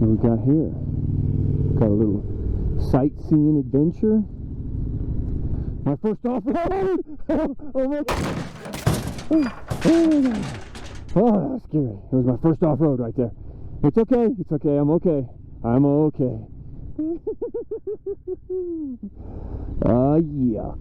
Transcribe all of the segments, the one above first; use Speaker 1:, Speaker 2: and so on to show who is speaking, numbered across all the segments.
Speaker 1: What we got here? Got a little sightseeing adventure. My first off-road! Oh my God! Oh my God! Oh, that was scary. It was my first off-road right there. It's okay. It's okay. I'm okay. I'm okay. Yeah.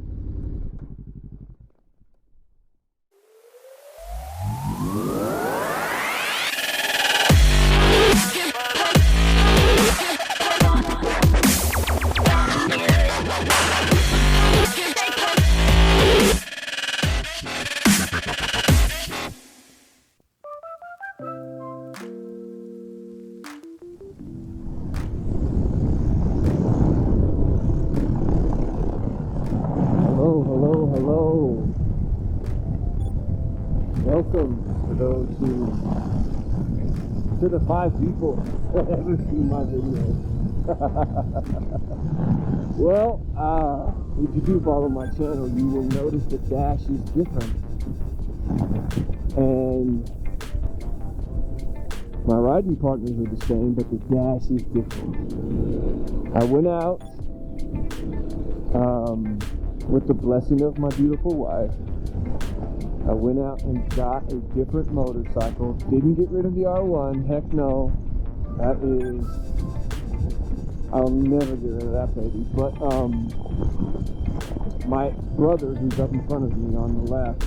Speaker 1: Hello. Welcome to those to the 5 people that ever seen my videos. Well, if you do follow my channel, you will notice the dash is different. And my riding partners are the same, but the dash is different. I went out with the blessing of my beautiful wife. I went out and got a different motorcycle. Didn't get rid of the R1. Heck no. That is, I'll never get rid of that baby. But my brother, who's up in front of me on the left,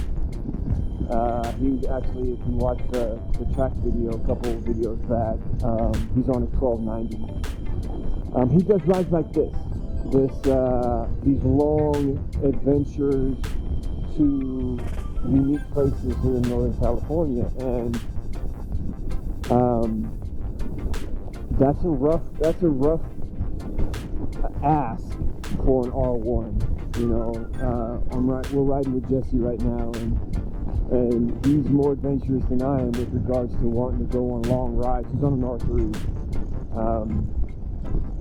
Speaker 1: he actually, if you watch the track video a couple of videos back, he's on his 1290. He does rides like this. These long adventures to unique places here in Northern California, and that's a rough ask for an R1. You know, we're riding with Jesse right now, and he's more adventurous than I am with regards to wanting to go on long rides. He's on an R3.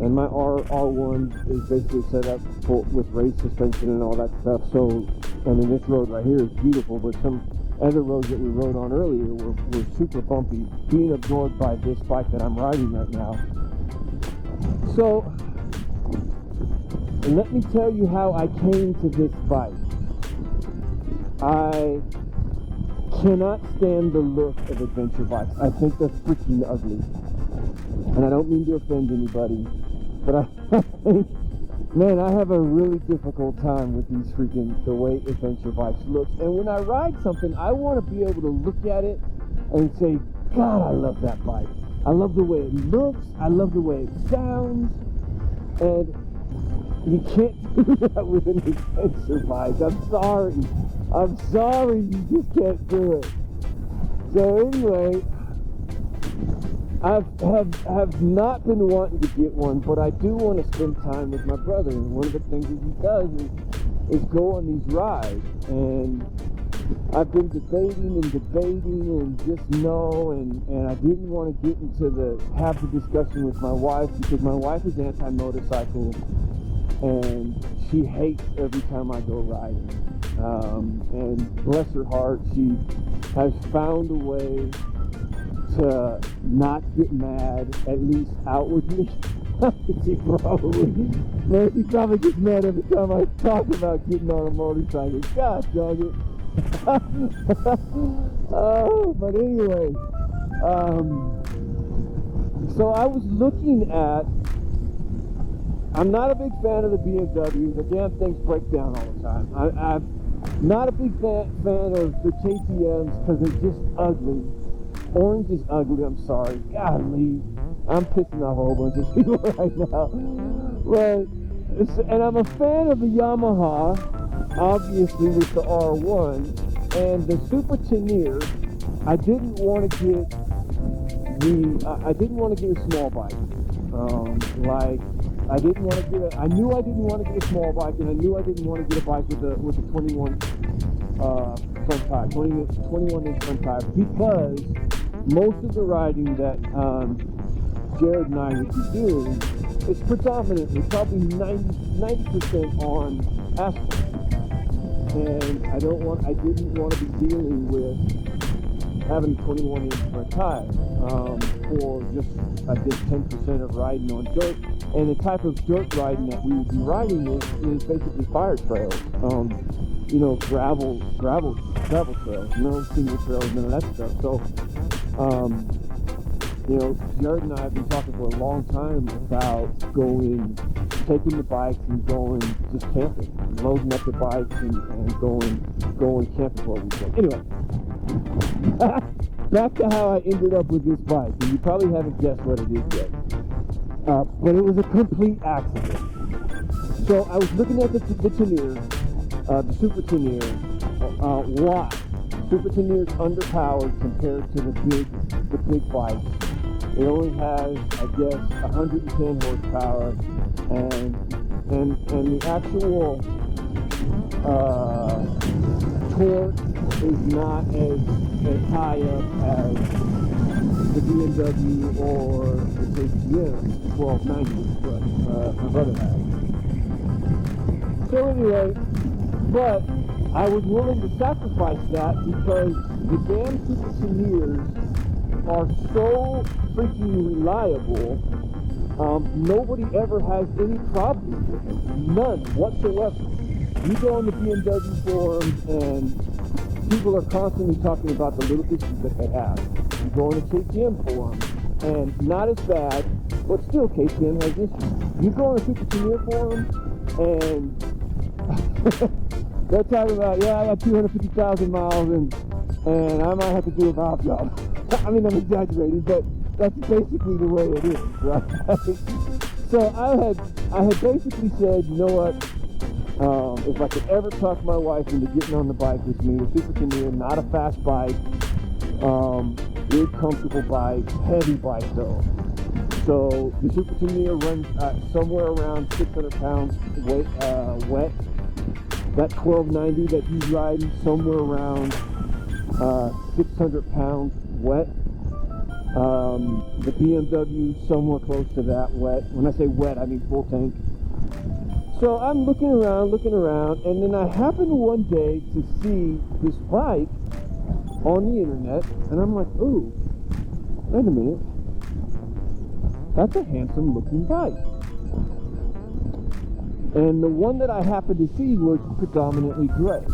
Speaker 1: And my R1 is basically set up with race suspension and all that stuff. So, I mean, this road right here is beautiful, but some other roads that we rode on earlier were super bumpy, being absorbed by this bike that I'm riding right now. So, let me tell you how I came to this bike. I cannot stand the look of adventure bikes. I think they're freaking ugly. And I don't mean to offend anybody, but I think, man, I have a really difficult time with these the way adventure bikes look. And when I ride something, I want to be able to look at it and say, God, I love that bike. I love the way it looks. I love the way it sounds. And you can't do that with an adventure bike. I'm sorry, you just can't do it. So anyway, I've not been wanting to get one, but I do want to spend time with my brother. And one of the things that he does is go on these rides. And I've been debating and just no, and I didn't want to get into have the discussion with my wife, because my wife is anti-motorcycle and she hates every time I go riding. And bless her heart, she has found a way to not get mad, at least outwardly. She probably gets mad every time I talk about getting on a motorcycle. God dog it. But anyway, so I was looking at, I'm not a big fan of the BMWs. The damn things break down all the time. I'm not a big fan of the KTMs because they're just ugly. Orange is ugly, I'm sorry. Golly, I'm pissing off a whole bunch of people right now. And I'm a fan of the Yamaha, obviously, with the R1. And the Super Tenere, I didn't want to get a small bike. I knew I didn't want to get a small bike, and I knew I didn't want to get a bike with a 21 front tire, 21-inch front tire, because most of the riding that Jared and I would be doing is predominantly, probably 90% on asphalt. And I didn't want to be dealing with having a 21-inch front tire. for just, I guess, 10% of riding on dirt. And the type of dirt riding that we would be riding is basically fire trails. You know, gravel trails, no single trails, none of that stuff. So, you know, Jared and I have been talking for a long time about taking the bikes and going just camping, loading up the bikes and going camping for a weekend. Anyway, back to how I ended up with this bike, and you probably haven't guessed what it is yet. But it was a complete accident. So I was looking at the Tenier, the Super Tenier. Why? Super Tenier is underpowered compared to the big bikes. It only has, I guess, 110 horsepower, and the actual torque is not as high up as the BMW or the KTM 1290, but my brother has. So anyway, but I was willing to sacrifice that because the damn Super Teniers are so freaking reliable. Nobody ever has any problems with them, none whatsoever. You go on the BMW forums and people are constantly talking about the little issues that they have. You go on the KTM forum and not as bad, but still KTM has issues. You go on the Super Tenier forum and they're talking about, yeah, I got 250,000 miles and I might have to do a valve job. I mean, I'm exaggerating, but that's basically the way it is, right? So I had basically said, you know what? If I could ever talk my wife into getting on the bike with me, the Super Tenier, not a fast bike, big comfortable bike, heavy bike though. So the Super Tenier runs somewhere around 600 pounds weight, wet. That 1290 that he's riding, somewhere around 600 pounds wet. The BMW somewhere close to that wet. When I say wet, I mean full tank. So I'm looking around, and then I happened one day to see this bike on the internet, and I'm like, ooh, wait a minute. That's a handsome looking bike. And the one that I happened to see was predominantly gray.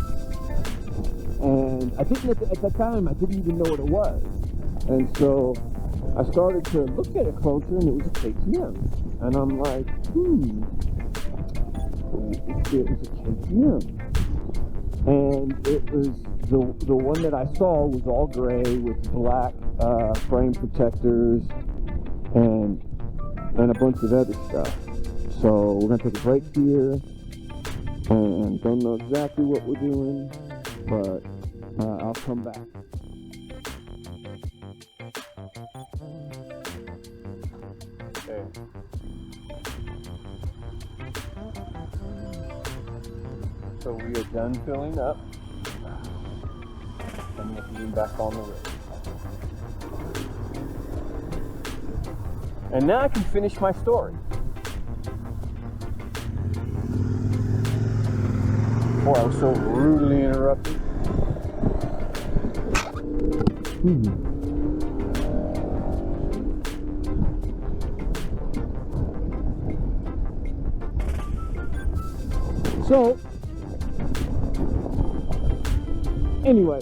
Speaker 1: And I think at that time, I didn't even know what it was. And so I started to look at it closer, and it was a KTM. And I'm like, it was a KTM. And it was, the one that I saw was all gray with black frame protectors and a bunch of other stuff. So we're gonna take a break here, and don't know exactly what we're doing, but I'll come back. Okay. So we are done filling up, and we're getting back on the road. And now I can finish my story. Boy, I was so rudely interrupted. So, anyway,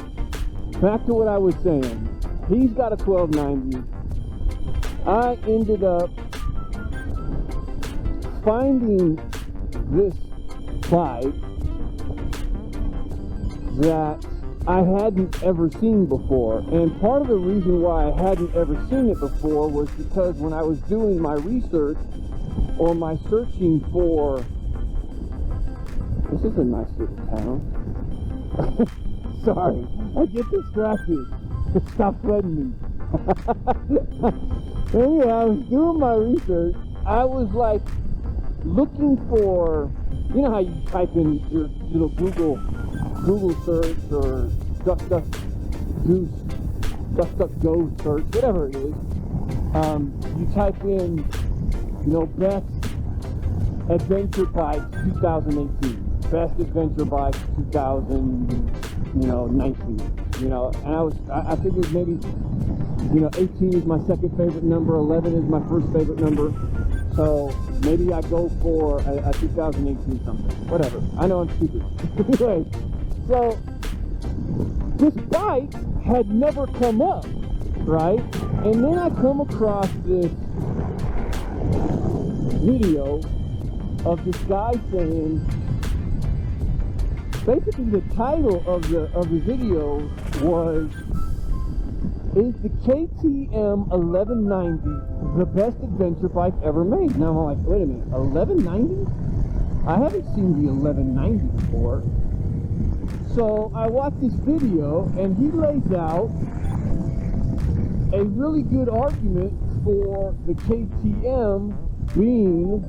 Speaker 1: back to what I was saying. He's got a 1290. I ended up finding this bike that I hadn't ever seen before, and part of the reason why I hadn't ever seen it before was because when I was doing my research or my searching for, this is a nice little town. Sorry, I get distracted. Stop sweating me. Anyway, I was doing my research. I was like looking for, you know how you type in your little Google search or DuckDuckGo search, whatever it is. You type in, you know, best adventure bikes 2018, best adventure bikes 2019, you know, and I figured maybe You know, 18 is my second favorite number, 11 is my first favorite number. So maybe I go for a 2018 something, whatever. I know I'm stupid. Anyway, so this bike had never come up, right? And then I come across this video of this guy saying, basically the title of the video was, is the KTM 1190 the best adventure bike ever made? Now I'm like, wait a minute, 1190? I haven't seen the 1190 before. So I watched this video and he lays out a really good argument for the KTM being,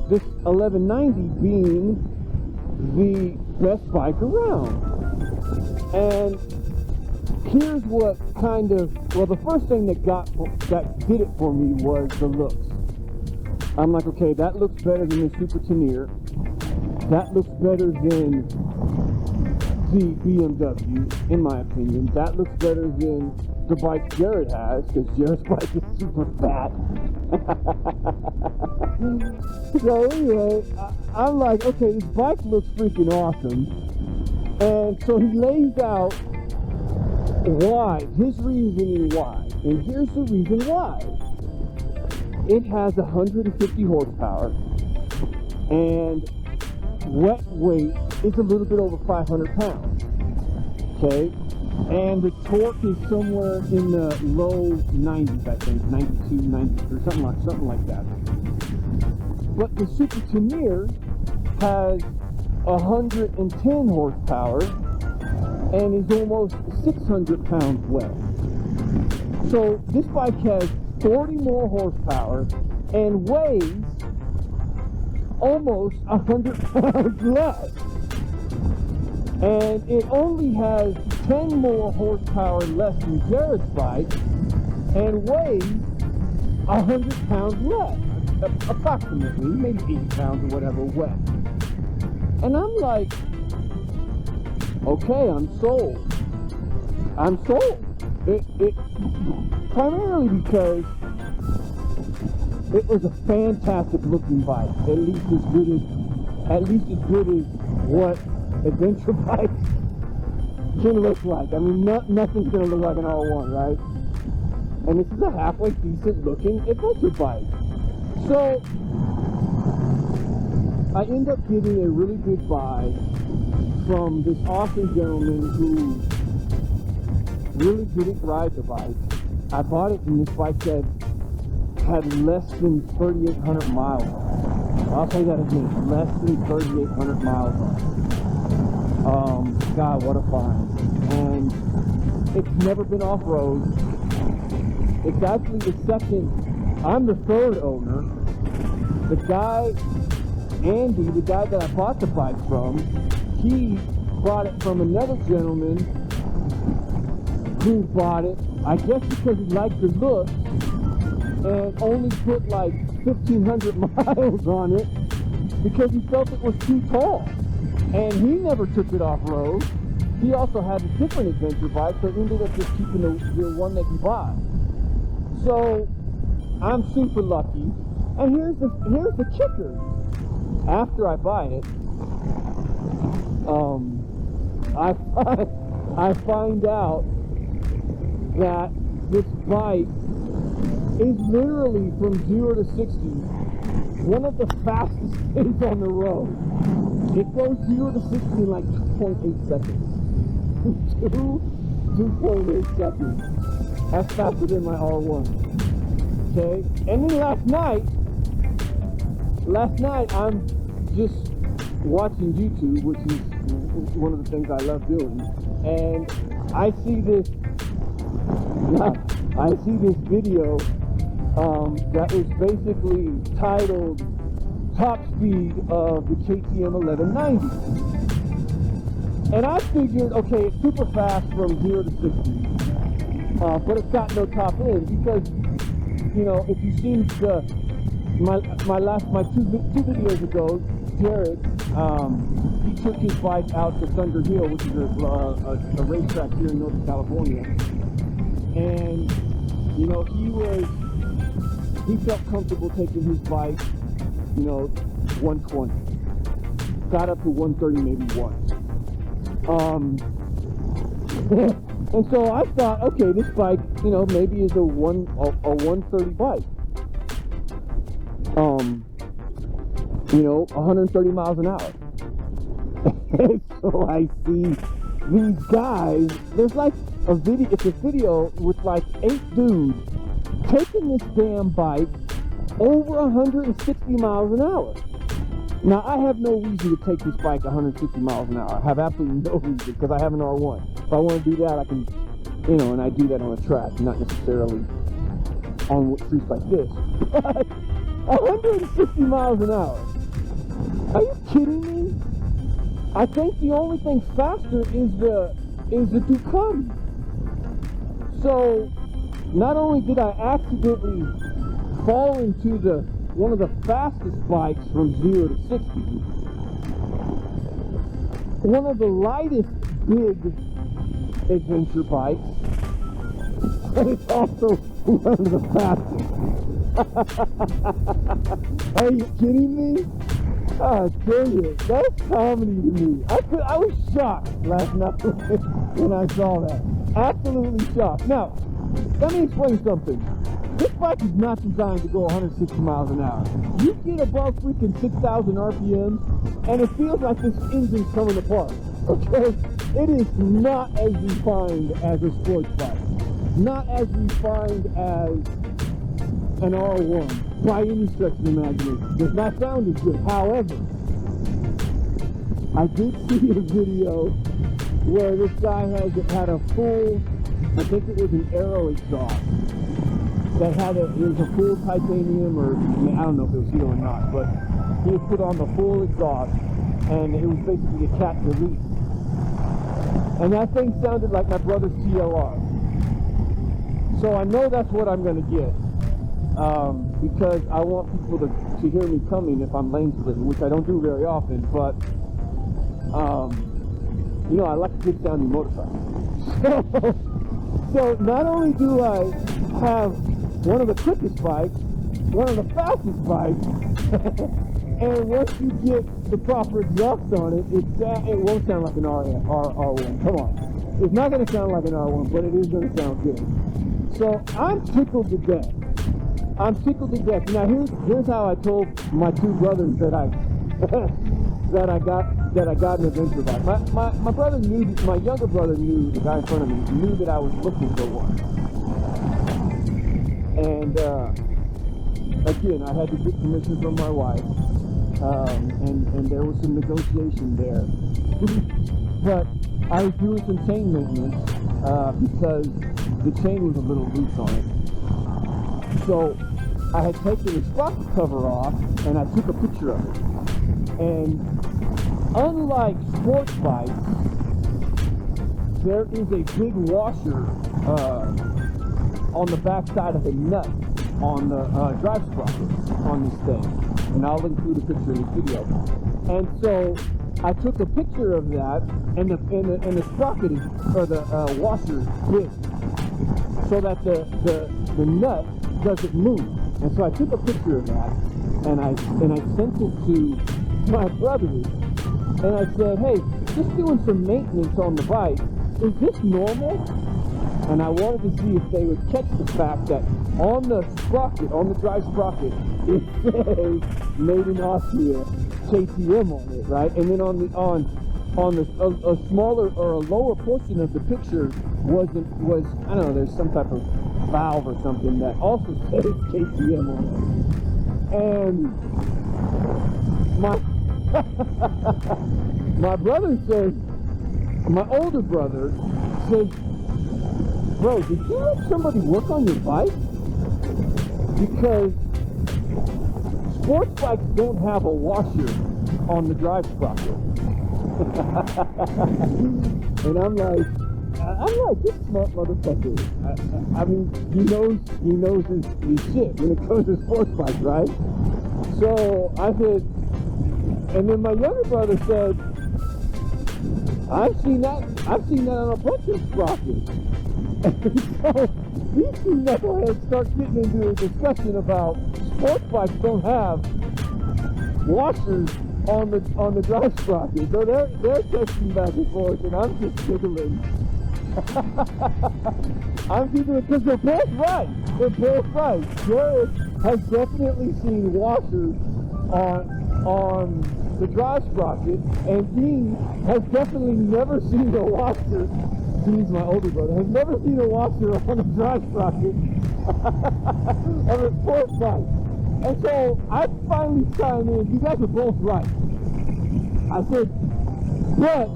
Speaker 1: this 1190 being the best bike around. And here's what kind of, well, the first thing that did it for me was the looks. I'm like, okay, that looks better than the Super Tenere. That looks better than the BMW, in my opinion. That looks better than the bike Jared has, because Jared's bike is super fat. So anyway, I'm like, okay, this bike looks freaking awesome. And so he lays out why, his reasoning why. And here's the reason why. It has 150 horsepower and wet weight is a little bit over 500 pounds. Okay? And the torque is somewhere in the low 90s, I think, 92, 93, something like that. But the Super Tenere has 110 horsepower and is almost 600 pounds wet. So this bike has 40 more horsepower and weighs almost 100 pounds less. And it only has 10 more horsepower less than Jared's bike and weighs 100 pounds less, approximately, maybe 80 pounds or whatever wet. And I'm like, okay, I'm sold. I'm sold. It primarily because it was a fantastic looking bike, at least as good as what adventure bikes can look like. I mean, nothing's gonna look like an R1, right? And this is a halfway decent looking adventure bike. So I end up getting a really good buy from this awesome gentleman who really didn't ride the bike. I bought it and this bike had less than 3,800 miles on it. I'll say that again, less than 3,800 miles on it. God, what a find. And it's never been off-road. It's actually the second, I'm the third owner. The guy, Andy, the guy that I bought the bike from, he bought it from another gentleman who bought it, I guess because he liked the look, and only put like 1,500 miles on it because he felt it was too tall. And he never took it off-road. He also had a different adventure bike, so he ended up just keeping the one that he bought. So I'm super lucky. And here's the kicker. After I buy it, I find out that this bike is literally from 0 to 60 one of the fastest things on the road. It goes 0 to 60 in like 2.8 seconds. 2.8 seconds. That's faster than my R1. Okay? And then last night I'm just watching YouTube, which is one of the things I love doing, and I see this video that was basically titled Top Speed of the KTM 1190. And I figured, okay, it's super fast from 0 to 60, but it's got no top end because, you know, if you've seen my two videos ago, Jared, he took his bike out to Thunder Hill, which is a racetrack here in Northern California, and You know, he felt comfortable taking his bike, you know, 120. Got up to 130 maybe once. And so I thought, okay, this bike, you know, maybe is a 130 bike. You know, 130 miles an hour. And so I see these guys, there's like a video, it's a video with like 8 dudes taking this damn bike over 160 miles an hour. Now, I have no reason to take this bike 160 miles an hour. I have absolutely no reason, because I have an R1. If I want to do that, I can, you know, and I do that on a track, not necessarily on streets like this. But 160 miles an hour. Are you kidding me? I think the only thing faster is the Ducati. So, not only did I accidentally fall into one of the fastest bikes from 0 to 60, one of the lightest big adventure bikes, but it's also one of the fastest. Are you kidding me? Oh, dang it. That's comedy to me. I was shocked last night when I saw that. Absolutely shocked. Now, let me explain something. This bike is not designed to go 160 miles an hour. You get above freaking 6,000 RPMs, and it feels like this engine's coming apart, okay? It is not as refined as a sports bike. Not as refined as an R1, by any stretch of the imagination. Does not sound as good. However, I did see a video where this guy had a full, I think it was an Aero exhaust, that it was a full titanium, or I mean, I don't know if it was steel or not, but he had put on the full exhaust, and it was basically a cat release. And that thing sounded like my brother's TLR. So I know that's what I'm going to get. Because I want people to hear me coming if I'm lane splitting, which I don't do very often, but, you know, I like a good sounding motorcycle. So not only do I have one of the quickest bikes, one of the fastest bikes, and once you get the proper exhaust on it, it won't sound like an R1. Come on. It's not going to sound like an R1, but it is going to sound good. So I'm tickled to death. I'm tickled to death. Now here's how I told my 2 brothers that I got an adventure bike. My brother knew, my younger brother knew, the guy in front of me knew that I was looking for one. And again, I had to get permission from my wife, and there was some negotiation there. But I was doing some chain maintenance because the chain was a little loose on it. So I had taken the sprocket cover off, and I took a picture of it. And unlike sports bikes, there is a big washer on the back side of the nut on the drive sprocket on this thing. And I'll include a picture in the video. And so I took a picture of that, and the sprocket is, or the washer is big, so that the nut doesn't move. And so I took a picture of that, and I sent it to my brothers, and I said, hey, just doing some maintenance on the bike, is this normal? And I wanted to see if they would catch the fact that on the sprocket, on the drive sprocket, it says made in Austria, KTM on it, right? And then on a smaller or a lower portion of the picture was I don't know, there's some type of valve or something that also says KTM on it. And my brother says, my older brother says, bro, did you let somebody work on your bike? Because sports bikes don't have a washer on the drive sprocket. And I'm like, this smart motherfucker. I mean, he knows his shit when it comes to sports bikes, right? So I said, and then my younger brother said, I've seen that on a bunch of sprockets. So these two knuckleheads start getting into a discussion about sports bikes don't have washers on the drive sprocket. So they're texting back and forth, and I'm just giggling. I'm giggling because they're both right. They're both right. Jared has definitely seen washers on the drive sprocket, and Dees has definitely never seen a washer. Dees, my older brother, has never seen a washer on a drive sprocket of a sports bike. And so I finally chime in. You guys are both right. I said, but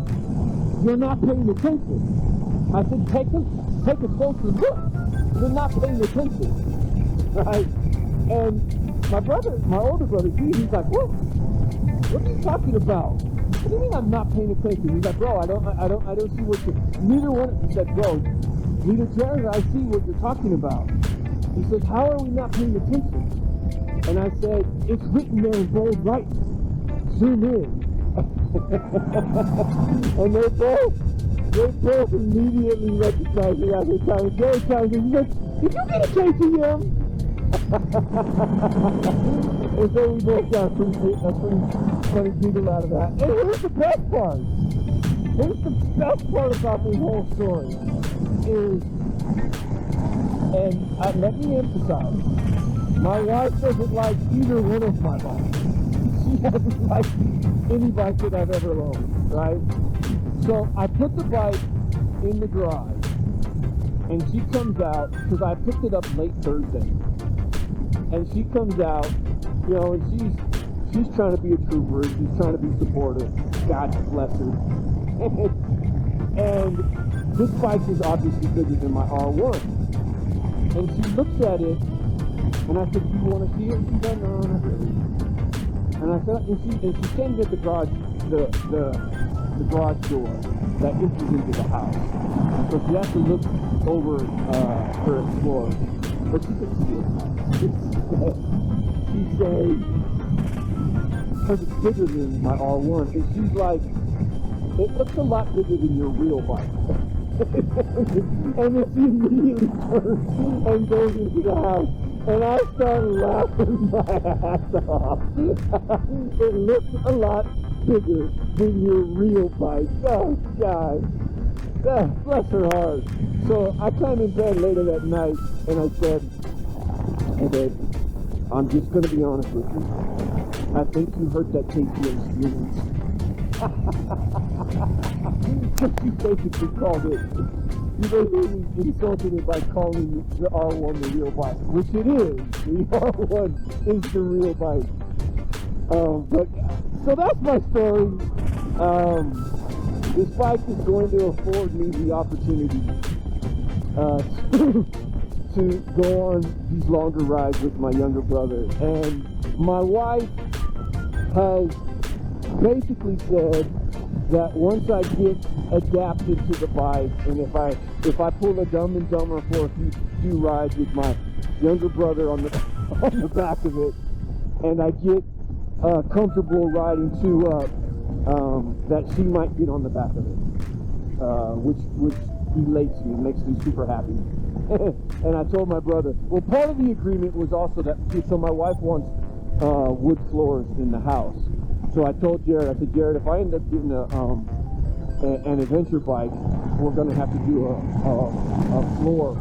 Speaker 1: you're not paying attention. I said, take a closer look. You're not paying attention, right? And my older brother, he's like, what? What are you talking about? What do you mean I'm not paying attention? He's like, bro, I don't see what you. Neither one. He said, bro, neither Jared or I see what you're talking about. He said, how are we not paying attention? And I said, it's written there in bold right. Zoom in. And they both immediately recognized me after time. Jared chimed in. He's like, did you get a KTM? And so we both got a pretty funny giggle out of that. And here's the best part. Here's the best part about this whole story is, and let me emphasize, my wife doesn't like either one of my bikes. She hasn't liked any bike that I've ever owned, right? So I put the bike in the garage, and she comes out, because I picked it up late Thursday, and she comes out, you know, and she's trying to be a trooper, she's trying to be supportive, God bless her. And this bike is obviously bigger than my R1. And she looks at it, and I said, do you want to see it? And she said, no, not really. And I said, and she stands at the garage, the garage door that enters into the house. So she has to look over her Explorer, but she can see it. She says, because it's bigger than my R1, and she's like, it looks a lot bigger than your real bike. And then she immediately turns and goes into the house. And I started laughing my ass off. It looks a lot bigger than your real bike. Oh, God. Bless her heart. So I climbed in bed later that night, and I said, hey, babe, I'm just going to be honest with you. I think you hurt that KTM's feelings. You basically called it. You basically insulted it by calling the R1 the real bike, which it is. The R1 is the real bike. But so that's my story. This bike is going to afford me the opportunity to go on these longer rides with my younger brother. And my wife has basically said that once I get adapted to the bike, and if I pull a Dumb and Dumber for a few rides with my younger brother on the back of it, and I get comfortable riding 2-up, that she might get on the back of it, which elates me, makes me super happy. And I told my brother, well, part of the agreement was also that, so my wife wants wood floors in the house. So I told Jared, I said, Jared, if I end up getting an adventure bike, we're going to have to do a floor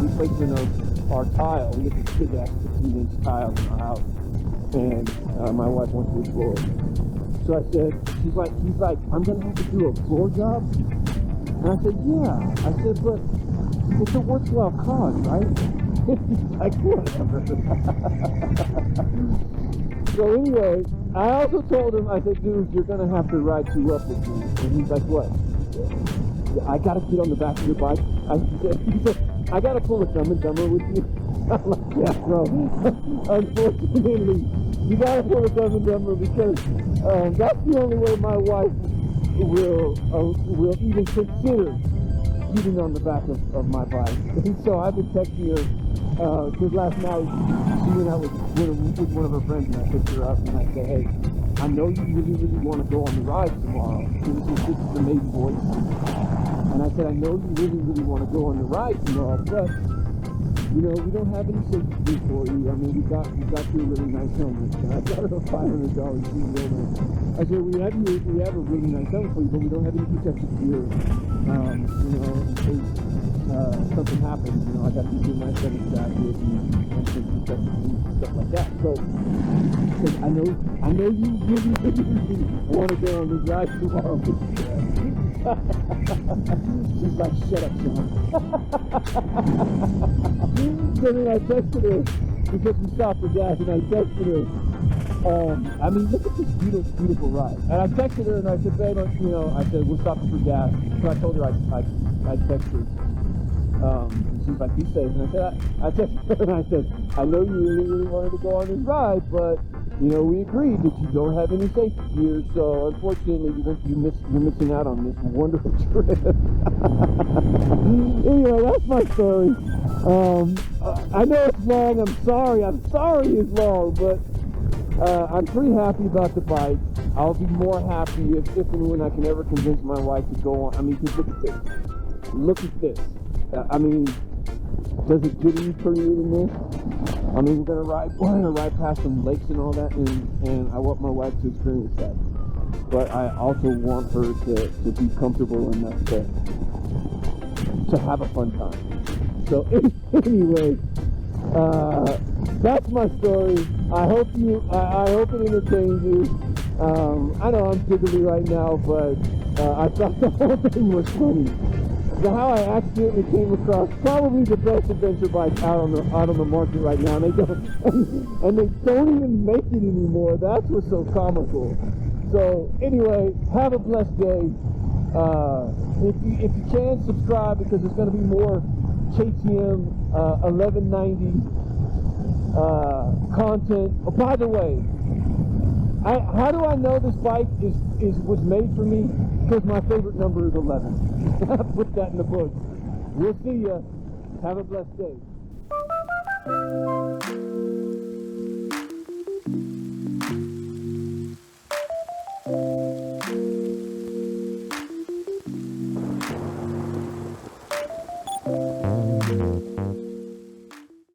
Speaker 1: replacement of our tile. We get this big ass 15-inch tile in our house, and my wife wants wood floors. So I said, he's like, I'm going to have to do a floor job? And I said, yeah. I said, but it's a worthwhile cause, right? He's like, whatever. So anyway, I also told him, I said, dude, you're going to have to ride 2-up with me. And he's like, what? I got to get on the back of your bike. He said, I got to pull a Dumb and Dumber with you. I'm like, yeah, bro. Unfortunately, you got to pull a Dumb and Dumber because that's the only way my wife will even consider getting on the back of my bike. And so I've been texting her, because last night she went out with one of her friends, and I picked her up and I said, hey, I know you really, really want to go on the ride tomorrow. So this is the maiden voice. And I said, I know you really want to go on the ride tomorrow, but you know, we don't have any safety for you. I mean, we got you a really nice helmet. And I got her a $500 helmet. I said, we have a really nice helmet for you, but we don't have any protective gear. You know, in case something happens, you know, I got to do my study jacket and some protective gear and stuff like that. So, because I know you really want to go on this ride tomorrow. She's like, shut up, Sean. So then I texted her because we stopped for gas, and I texted her. I mean, look at this beautiful ride. And I texted her and I said, babe, you know, I said, we're stopping for gas. So I told her I'd text her. And she's like, be safe. And I texted her and I said, I know you really wanted to go on this ride, but you know, we agreed that you don't have any safety gear, so unfortunately you're missing out on this wonderful trip. Anyway, that's my story. I know it's long, I'm sorry it's long, but I'm pretty happy about the bike. I'll be more happy if and when I can ever convince my wife to go on. I mean, just look at this. I mean, does it get any prettier than this? I mean, we're gonna ride past some lakes and all that, and I want my wife to experience that. But I also want her to be comfortable enough to have a fun time. So anyway, that's my story. I hope it entertains you. I know I'm giggly right now, but I thought the whole thing was funny. How I accidentally came across probably the best adventure bike out on the market right now, and they don't even make it anymore. That's what's so comical. So anyway, have a blessed day. If you can, subscribe, because there's going to be more KTM 1190 content. Oh, by the way, how do I know this bike was made for me? Because my favorite number is 11. Put that in the book. We'll see ya. Have a blessed day.